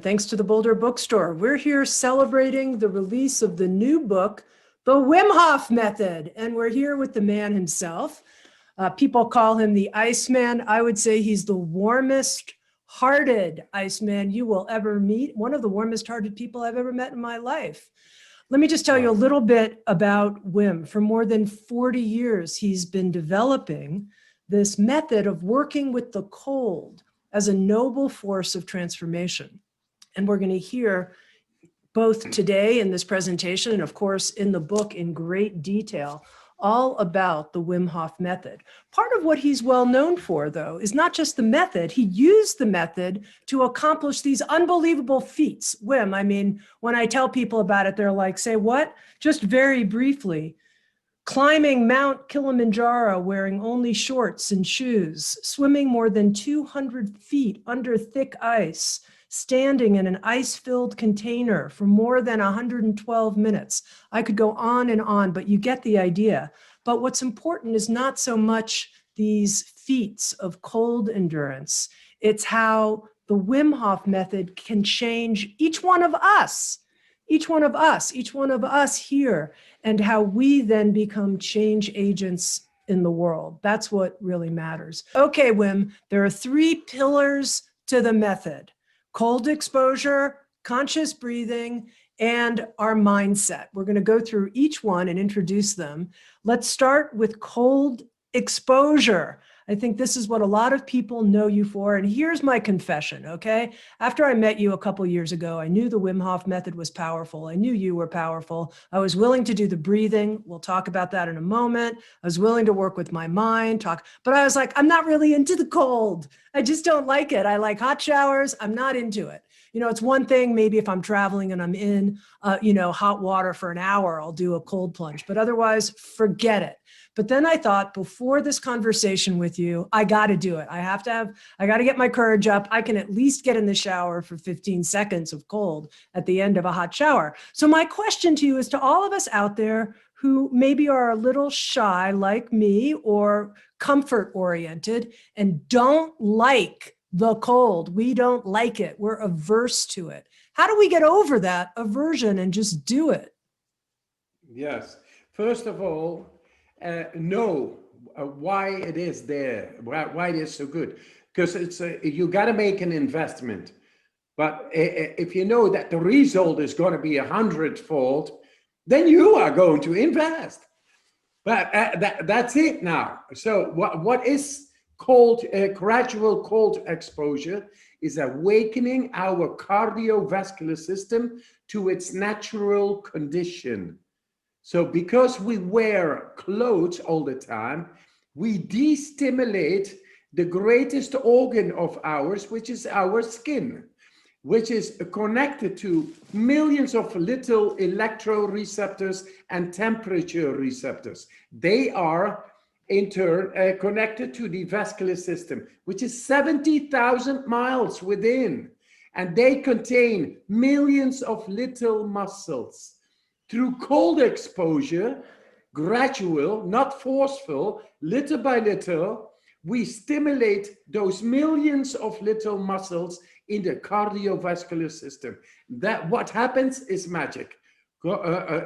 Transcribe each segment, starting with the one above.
thanks to the Boulder Bookstore. We're here celebrating the release of the new book, The Wim Hof Method, and we're here with the man himself. People call him the Iceman. I would say he's the warmest-hearted Iceman you will ever meet, one of the warmest-hearted people I've ever met in my life. Let me just tell you a little bit about Wim. For more than 40 years, he's been developing this method of working with the cold as a noble force of transformation. And we're going to hear both today in this presentation and of course in the book in great detail all about the Wim Hof method. Part of what he's well known for, though, is not just the method. He used the method to accomplish these unbelievable feats. Wim, I mean, when I tell people about it, they're like, say what? Just very briefly. Climbing Mount Kilimanjaro wearing only shorts and shoes, swimming more than 200 feet under thick ice, standing in an ice-filled container for more than 112 minutes. I could go on, but you get the idea. But what's important is not so much these feats of cold endurance. It's how the Wim Hof method can change each one of us here, and how we then become change agents in the world. That's what really matters. Okay, Wim, there are 3 pillars to the method: cold exposure, conscious breathing, and our mindset. We're going to go through each one and introduce them. Let's start with cold exposure. I think this is what a lot of people know you for. And here's my confession, okay? After I met you a couple years ago, I knew the Wim Hof method was powerful. I knew you were powerful. I was willing to do the breathing. We'll talk about that in a moment. I was willing to work with my mind, but I was like, I'm not really into the cold. I just don't like it. I like hot showers. I'm not into it. You know, it's one thing maybe if I'm traveling and I'm in, hot water for an hour, I'll do a cold plunge, but otherwise forget it. But then I thought, before this conversation with you, I got to do it. I got to get my courage up. I can at least get in the shower for 15 seconds of cold at the end of a hot shower. So my question to you is, to all of us out there who maybe are a little shy like me or comfort oriented and don't like the cold, we don't like it, we're averse to it. How do we get over that aversion and just do it? Yes. First of all, know why it is there, why it is so good. Because you got to make an investment. But if you know that the result is going to be 100-fold, then you are going to invest. But that's it now. So what is gradual cold exposure is awakening our cardiovascular system to its natural condition. So because we wear clothes all the time, we destimulate the greatest organ of ours, which is our skin, which is connected to millions of little electroreceptors and temperature receptors. They are in turn connected to the vascular system, which is 70,000 miles within, and they contain millions of little muscles. Through cold exposure, gradual, not forceful, little by little, we stimulate those millions of little muscles in the cardiovascular system. That what happens is magic.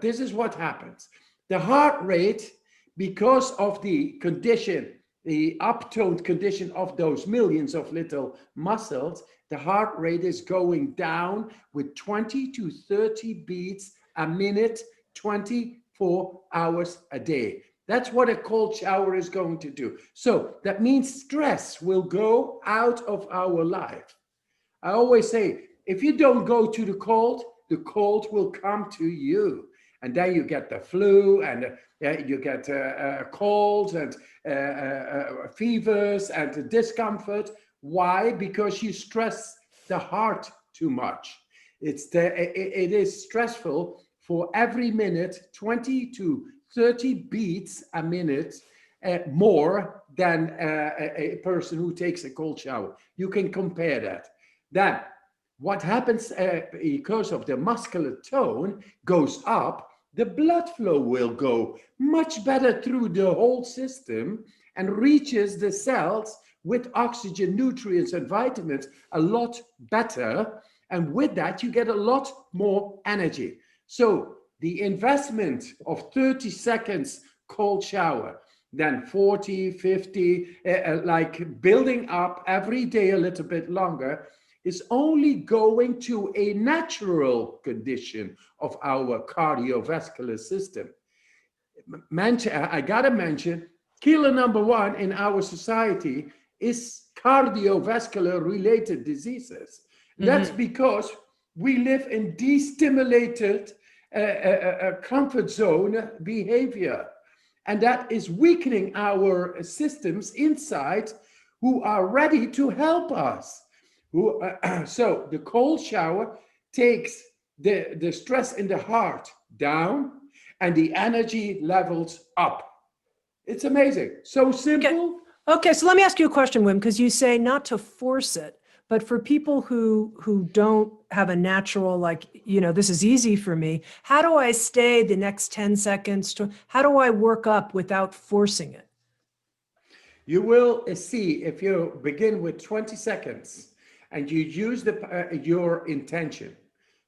This is what happens. The heart rate, because of the condition, the uptoned condition of those millions of little muscles, the heart rate is going down with 20 to 30 beats a minute, 24 hours a day. That's what a cold shower is going to do. So that means stress will go out of our life. I always say, if you don't go to the cold will come to you. And then you get the flu, and you get colds and fevers and discomfort. Why? Because you stress the heart too much. It is stressful for every minute, 20 to 30 beats a minute more than a person who takes a cold shower. You can compare that. Then what happens because of the muscular tone goes up, the blood flow will go much better through the whole system and reaches the cells with oxygen, nutrients, and vitamins a lot better. And with that, you get a lot more energy. So the investment of 30 seconds cold shower, then 40, 50, like building up every day a little bit longer, is only going to a natural condition of our cardiovascular system. I gotta mention, killer number one in our society is cardiovascular related diseases. That's because we live in destimulated comfort zone behavior. And that is weakening our systems inside who are ready to help us. So the cold shower takes the stress in the heart down and the energy levels up. It's amazing. So simple. Okay, so let me ask you a question, Wim, because you say not to force it, but for people who don't have a natural, like, this is easy for me, how do I stay the next 10 seconds? How do I work up without forcing it? You will see if you begin with 20 seconds and you use your intention,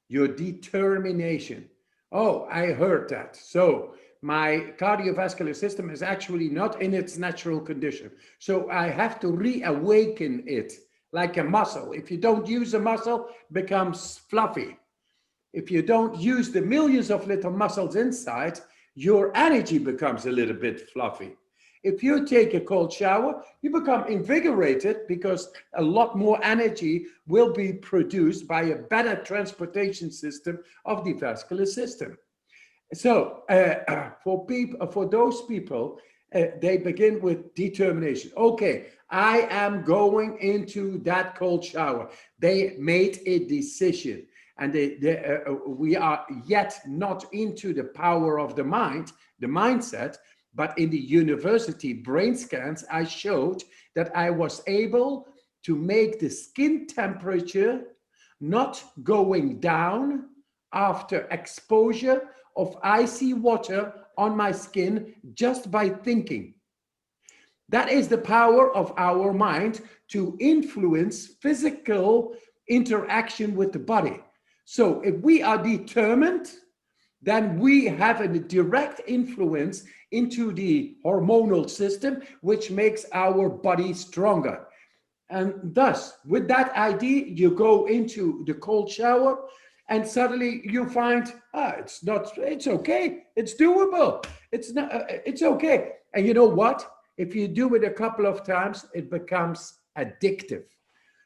your determination. Oh, I heard that. So my cardiovascular system is actually not in its natural condition. So I have to reawaken it like a muscle. If you don't use a muscle, it becomes fluffy. If you don't use the millions of little muscles inside, your energy becomes a little bit fluffy. If you take a cold shower, you become invigorated because a lot more energy will be produced by a better transportation system of the vascular system. So for those people, they begin with determination. Okay, I am going into that cold shower. They made a decision, and we are yet not into the power of the mind, the mindset. But in the university brain scans, I showed that I was able to make the skin temperature not going down after exposure of icy water on my skin just by thinking. That is the power of our mind to influence physical interaction with the body. So if we are determined, then we have a direct influence into the hormonal system, which makes our body stronger. And thus, with that idea, you go into the cold shower and suddenly you find, it's okay. It's doable. It's okay. And you know what? If you do it a couple of times, it becomes addictive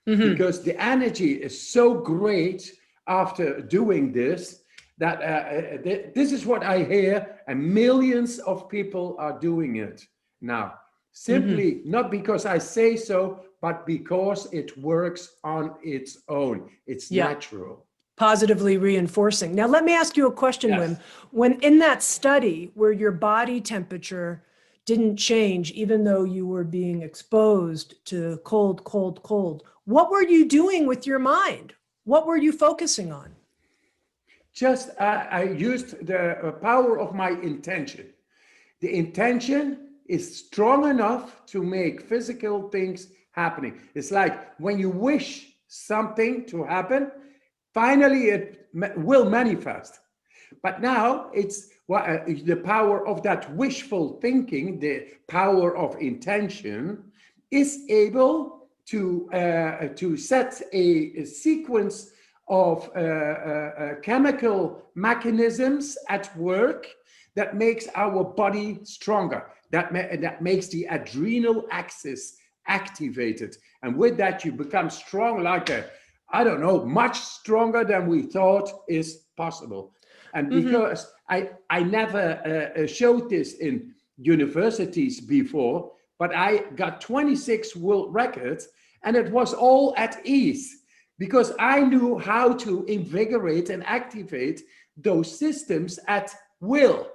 because the energy is so great after doing this that this is what I hear, and millions of people are doing it now. Simply not because I say so, but because it works on its own. It's natural. Positively reinforcing. Now, let me ask you a question, Wim. When in that study where your body temperature didn't change, even though you were being exposed to cold, cold, cold, what were you doing with your mind? What were you focusing on? Just I used the power of my intention. The intention is strong enough to make physical things happening. It's like when you wish something to happen, finally it will manifest. But now it's the power of that wishful thinking, the power of intention, is able to set a sequence of chemical mechanisms at work that makes our body stronger, that makes the adrenal axis activated. And with that, you become strong like much stronger than we thought is possible. And because I never showed this in universities before, but I got 26 world records, and it was all at ease because I knew how to invigorate and activate those systems at will.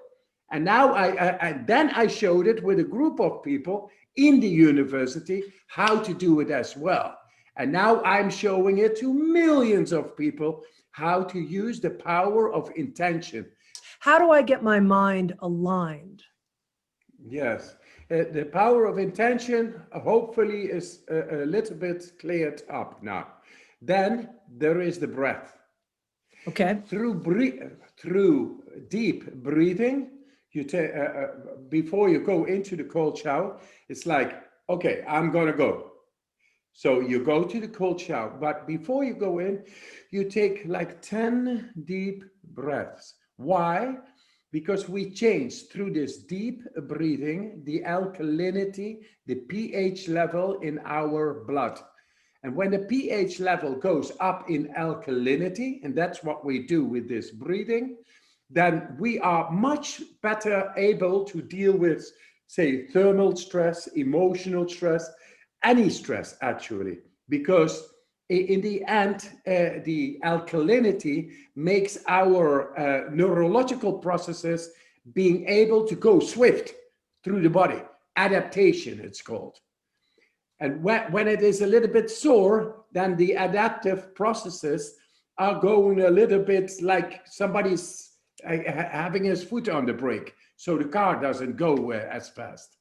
And now I showed it with a group of people in the university how to do it as well. And now I'm showing it to millions of people how to use the power of intention. How do I get my mind aligned? Yes, the power of intention hopefully is a little bit cleared up now. Then there is the breath. Okay. Through deep breathing, you take before you go into the cold shower, it's like, okay, I'm gonna go. So you go to the cold shower, but before you go in, you take like 10 deep breaths. Why? Because we change through this deep breathing the alkalinity, the pH level in our blood. And when the pH level goes up in alkalinity, and that's what we do with this breathing, then we are much better able to deal with, say, thermal stress, emotional stress, any stress actually, because in the end, the alkalinity makes our neurological processes being able to go swift through the body. Adaptation, it's called. And when it is a little bit sore, then the adaptive processes are going a little bit like somebody's having his foot on the brake, so the car doesn't go as fast.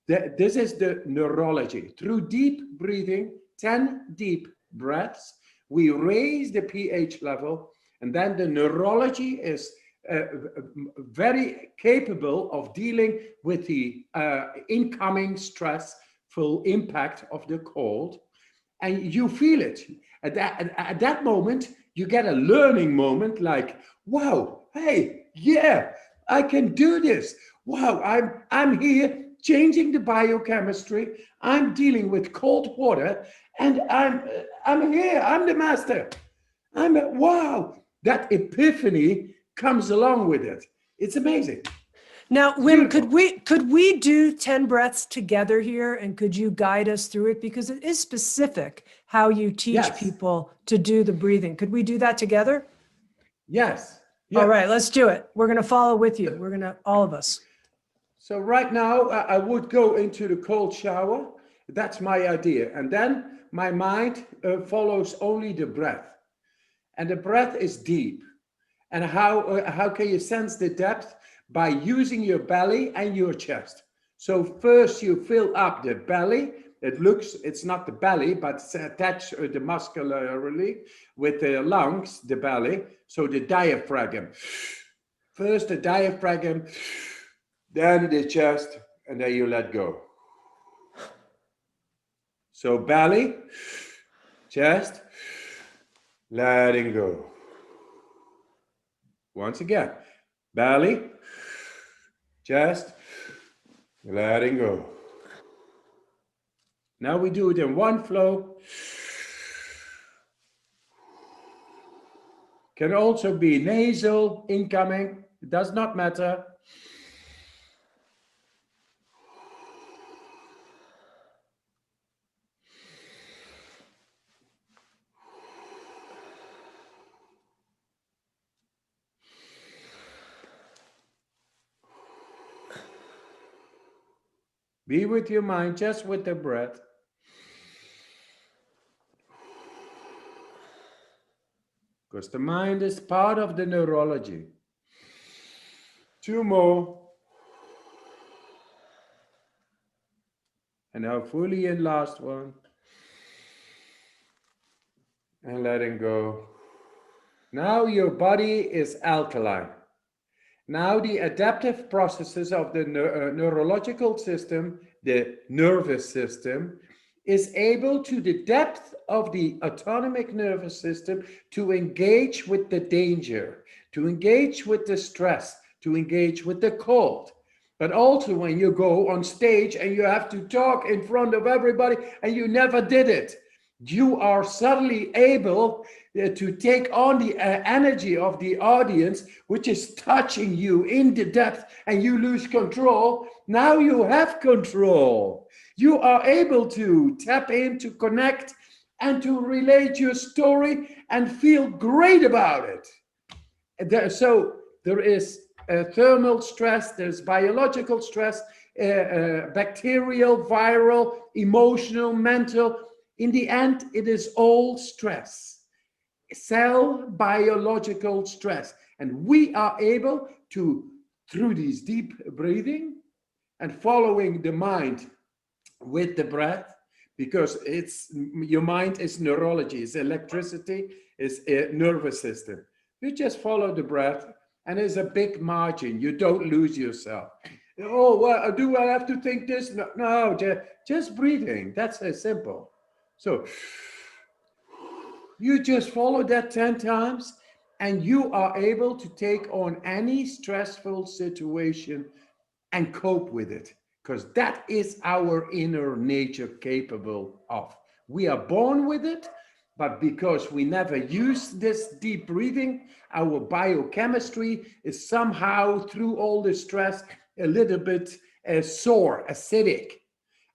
This is the neurology. Through deep breathing, 10 deep breaths, we raise the pH level, and then the neurology is very capable of dealing with the incoming stressful impact of the cold, and you feel it. At that moment, you get a learning moment like, wow, hey, yeah, I can do this. Wow, I'm here changing the biochemistry. I'm dealing with cold water, and I'm here. I'm the master. Wow. That epiphany comes along with it. It's amazing. Now, Wim, Beautiful. could we do 10 breaths together here, and could you guide us through it? Because it is specific how you teach Yes. people to do the breathing. Could we do that together? Yes. All Yeah. right, let's do it. We're going to follow with you. We're going to, all of us. So right now, I would go into the cold shower. That's my idea. And then my mind follows only the breath. And the breath is deep. And how can you sense the depth? By using your belly and your chest. So first you fill up the belly. It's not the belly, but it's attached the muscularly with the lungs, the belly. So the diaphragm. First the diaphragm, then the chest, and then you let go. So belly, chest, letting go. Once again, belly, chest, letting go. Now we do it in one flow. Can also be nasal, incoming, it does not matter. Be with your mind, just with the breath. Because the mind is part of the neurology. Two more. And now fully in last one. And letting go. Now your body is alkaline. Now the adaptive processes of the neurological system, the nervous system, is able to the depth of the autonomic nervous system to engage with the danger, to engage with the stress, to engage with the cold. But also when you go on stage and you have to talk in front of everybody and you never did it, you are suddenly able to take on the energy of the audience, which is touching you in the depth, and you lose control. Now you have control. You are able to tap in, to connect, and to relate your story and feel great about it. So there is thermal stress, there's biological stress, bacterial, viral, emotional, mental. In the end, it is all stress, cell biological stress. And we are able to, through these deep breathing and following the mind with the breath, because your mind is neurology, it's electricity, it's a nervous system. You just follow the breath, and there's a big margin. You don't lose yourself. Oh, well, do I have to think this? No, just breathing. That's simple. So you just follow that 10 times, and you are able to take on any stressful situation and cope with it, because that is our inner nature capable of. We are born with it, but because we never use this deep breathing, our biochemistry is somehow, through all the stress, a little bit sore, acidic.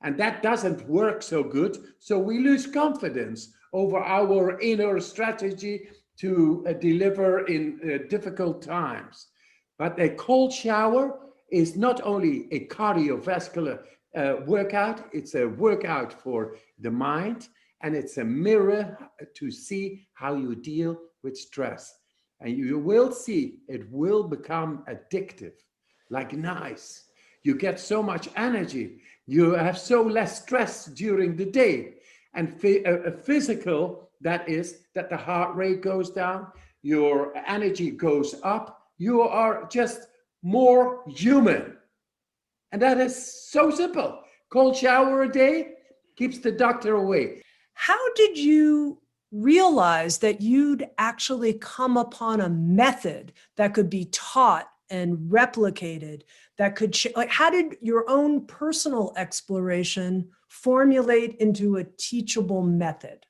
And that doesn't work so good. So we lose confidence over our inner strategy to deliver in difficult times. But a cold shower is not only a cardiovascular workout, it's a workout for the mind, and it's a mirror to see how you deal with stress. And you will see it will become addictive, like nice. You get so much energy. You have so less stress during the day. And physical, that is that the heart rate goes down, your energy goes up, you are just more human. And that is so simple. Cold shower a day keeps the doctor away. How did you realize that you'd actually come upon a method that could be taught and replicated, that could, like, how did your own personal exploration formulate into a teachable method?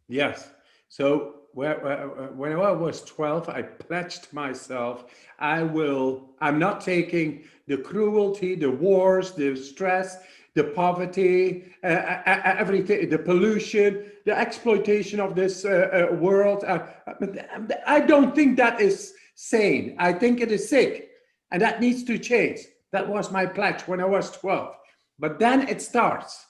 Yes. So when I was 12, I pledged myself, I'm not taking the cruelty, the wars, the stress, the poverty, everything, the pollution, the exploitation of this world. I don't think that is sane. I think it is sick, and that needs to change. That was my pledge when I was 12. But then it starts.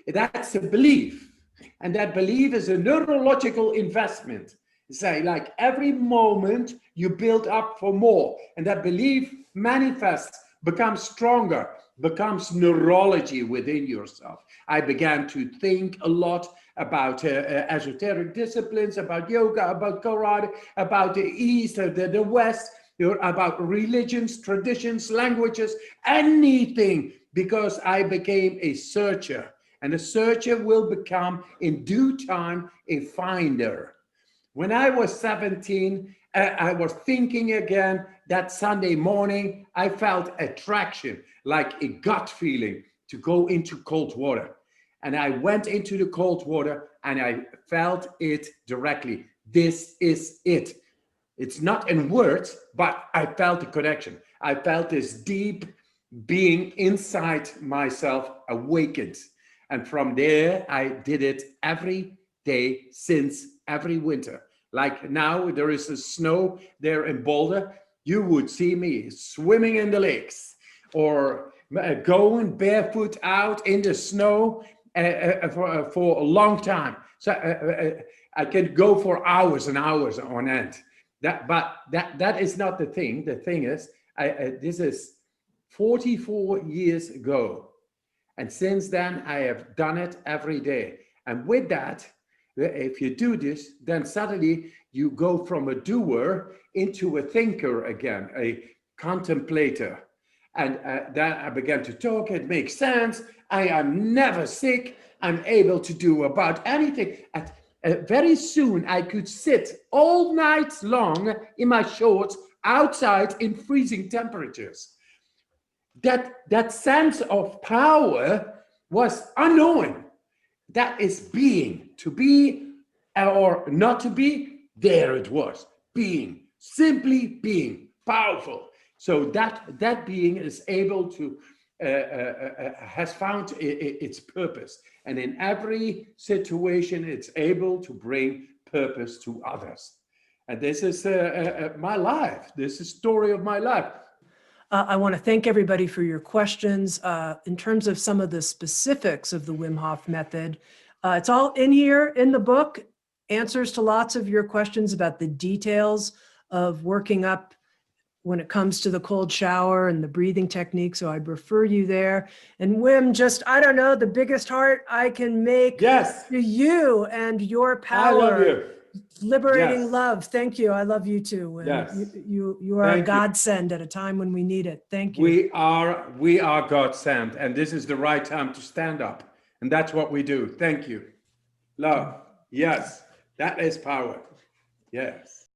That's a belief. And that belief is a neurological investment. Say, like every moment you build up for more, and that belief manifests, becomes stronger, becomes neurology within yourself. I began to think a lot about esoteric disciplines, about yoga, about karate, about the East, the West, about religions, traditions, languages, anything, because I became a searcher. And a searcher will become, in due time, a finder. When I was 17, I was thinking again. That Sunday morning, I felt attraction, like a gut feeling, to go into cold water. And I went into the cold water, and I felt it directly. This is it. It's not in words, but I felt the connection. I felt this deep being inside myself awakened. And from there, I did it every day since every winter. Like now, there is a snow there in Boulder. You would see me swimming in the lakes or going barefoot out in the snow for a long time. So I can go for hours and hours on end. But that is not the thing. The thing is, this is 44 years ago. And since then, I have done it every day. And with that, if you do this, then suddenly you go from a doer into a thinker again, a contemplator. And then I began to talk. It makes sense. I am never sick. I'm able to do about anything. Very soon, I could sit all night long in my shorts outside in freezing temperatures. That sense of power was unknown. That is being. To be or not to be, there it was. Being. Simply being. Powerful. So that being is able to, has found its purpose. And in every situation, it's able to bring purpose to others. And this is my life. This is the story of my life. I want to thank everybody for your questions. In terms of some of the specifics of the Wim Hof method, it's all in here in the book, answers to lots of your questions about the details of working when it comes to the cold shower and the breathing technique. So I'd refer you there. And Wim, just, I don't know, the biggest heart I can make Yes, to you and your I love power, you. liberating Yes. love. Thank you. I love you too, Wim. Yes. You are a Thank you. godsend at a time when we need it. Thank you. We are God sent, and this is the right time to stand up. And that's what we do. Thank you. Love. Yes. That is power. Yes.